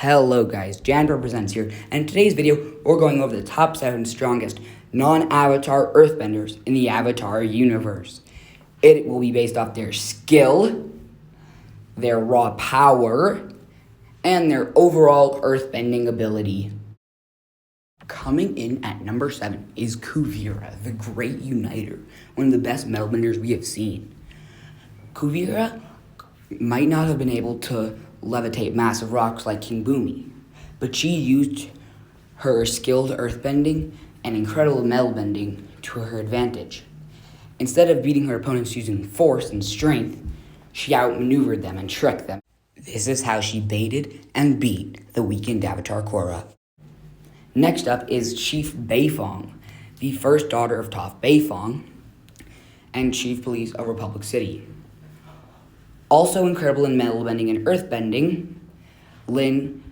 Hello guys, Jan Represents here, and in today's video, we're going over the top 7 strongest non-Avatar Earthbenders in the Avatar universe. It will be based off their skill, their raw power, and their overall earthbending ability. Coming in at number 7 is Kuvira, the Great Uniter, one of the best metalbenders we have seen. Kuvira might not have been able to levitate massive rocks like King Boomy, but she used her skilled earthbending and incredible metalbending to her advantage. Instead of beating her opponents using force and strength, she outmaneuvered them and tricked them. This is how she baited and beat the weakened Avatar Korra. Next up is Chief Beifong, the first daughter of Toph Beifong and Chief Police of Republic City. Also incredible in metalbending and earthbending, Lin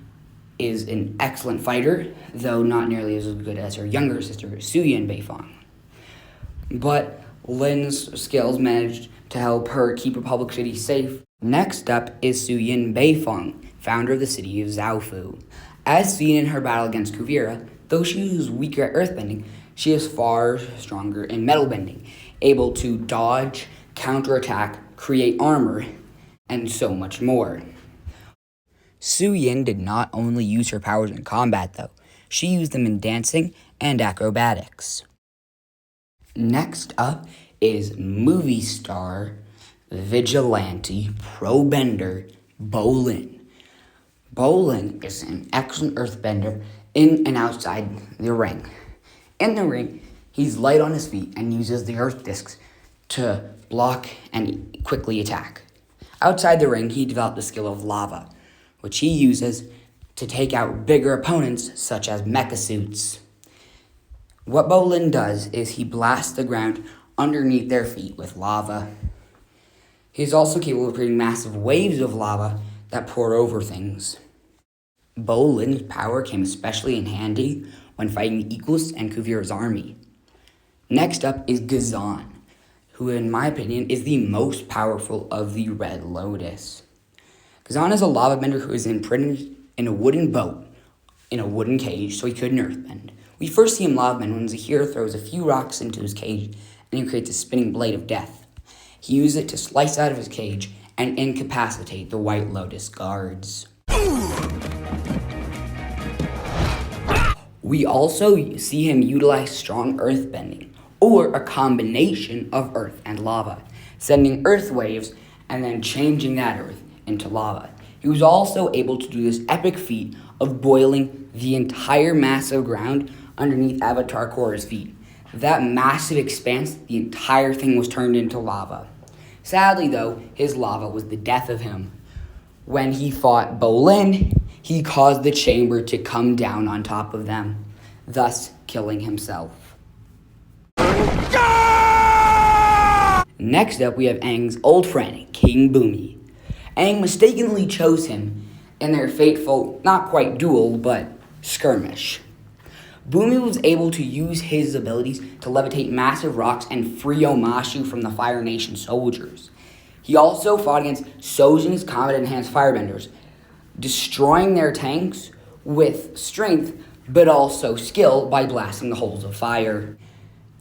is an excellent fighter, though not nearly as good as her younger sister, Suyin Beifong. But Lin's skills managed to help her keep Republic City safe. Next up is Suyin Beifong, founder of the city of Zaofu. As seen in her battle against Kuvira, though she was weaker at earthbending, she is far stronger in metalbending, able to dodge, counterattack, create armor, and so much more. Suyin did not only use her powers in combat, though. She used them in dancing and acrobatics. Next up is movie star, vigilante, pro-bender, Bolin. Bolin is an excellent earthbender in and outside the ring. In the ring, he's light on his feet and uses the earth discs to block and quickly attack. Outside the ring, he developed the skill of lava, which he uses to take out bigger opponents, such as mecha suits. What Bolin does is he blasts the ground underneath their feet with lava. He's also capable of creating massive waves of lava that pour over things. Bolin's power came especially in handy when fighting the Equals and Kuvira's army. Next up is Gazan, who in my opinion is the most powerful of the Red Lotus. Gazan is a lava bender who is imprisoned in a wooden boat in a wooden cage so he couldn't earthbend. We first see him lava bend when Zahir throws a few rocks into his cage and he creates a spinning blade of death. He uses it to slice out of his cage and incapacitate the White Lotus guards. We also see him utilize strong earthbending, or a combination of earth and lava, sending earth waves and then changing that earth into lava. He was also able to do this epic feat of boiling the entire mass of ground underneath Avatar Korra's feet. That massive expanse, the entire thing was turned into lava. Sadly though, his lava was the death of him. When he fought Bolin, he caused the chamber to come down on top of them, thus killing himself. Next up, we have Aang's old friend, King Boomy. Aang mistakenly chose him in their fateful, not quite duel, but skirmish. Boomy was able to use his abilities to levitate massive rocks and free Omashu from the Fire Nation soldiers. He also fought against Sojin's combat-enhanced firebenders, destroying their tanks with strength, but also skill by blasting the holes of fire.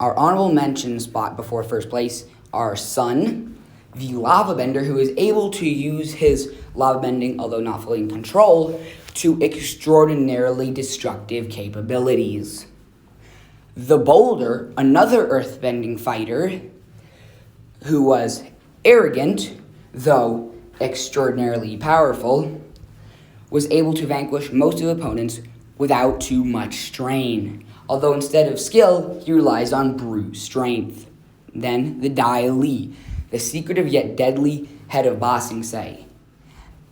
Our honorable mention spot before first place are Sun, the lava bender who is able to use his lava bending, although not fully in control, to extraordinarily destructive capabilities. The Boulder, another earthbending fighter who was arrogant, though extraordinarily powerful, was able to vanquish most of the opponents without too much strain, although instead of skill, he relies on brute strength. Then the Dai Li, the secretive yet deadly head of Ba Sing Se.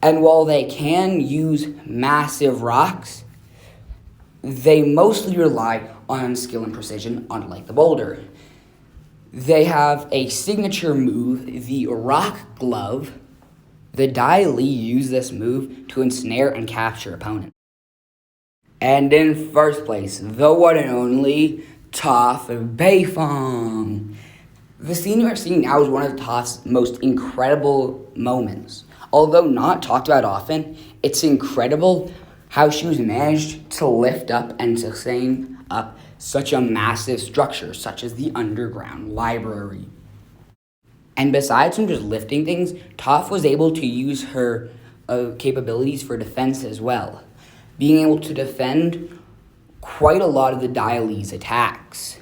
And while they can use massive rocks, they mostly rely on skill and precision, unlike the Boulder. They have a signature move, the Rock Glove. The Dai Li use this move to ensnare and capture opponents. And in first place, the one and only Toph Beifong. The scene you're seeing now is one of Toph's most incredible moments. Although not talked about often, it's incredible how she was managed to lift up and sustain up such a massive structure, such as the underground library. And besides from just lifting things, Toph was able to use her capabilities for defense as well, being able to defend quite a lot of the Dialee's attacks.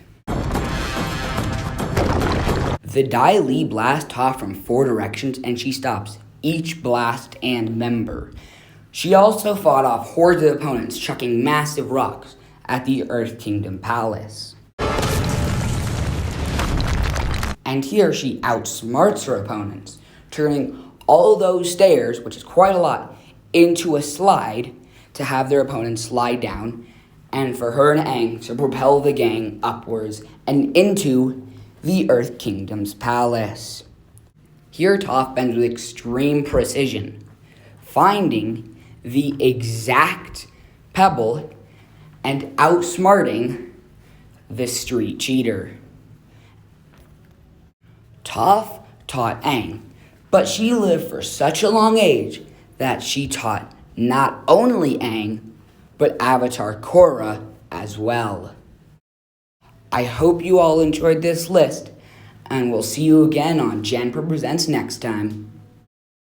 The Dialee blast Toph from 4 directions, and she stops each blast and member. She also fought off hordes of opponents, chucking massive rocks at the Earth Kingdom Palace. And here she outsmarts her opponents, turning all those stairs, which is quite a lot, into a slide to have their opponents slide down, and for her and Aang to propel the gang upwards and into the Earth Kingdom's palace. Here Toph bends with extreme precision, finding the exact pebble and outsmarting the street cheater. Toph taught Aang, but she lived for such a long age that she taught not only Aang, but Avatar Korra as well. I hope you all enjoyed this list, and we'll see you again on Janper Presents next time.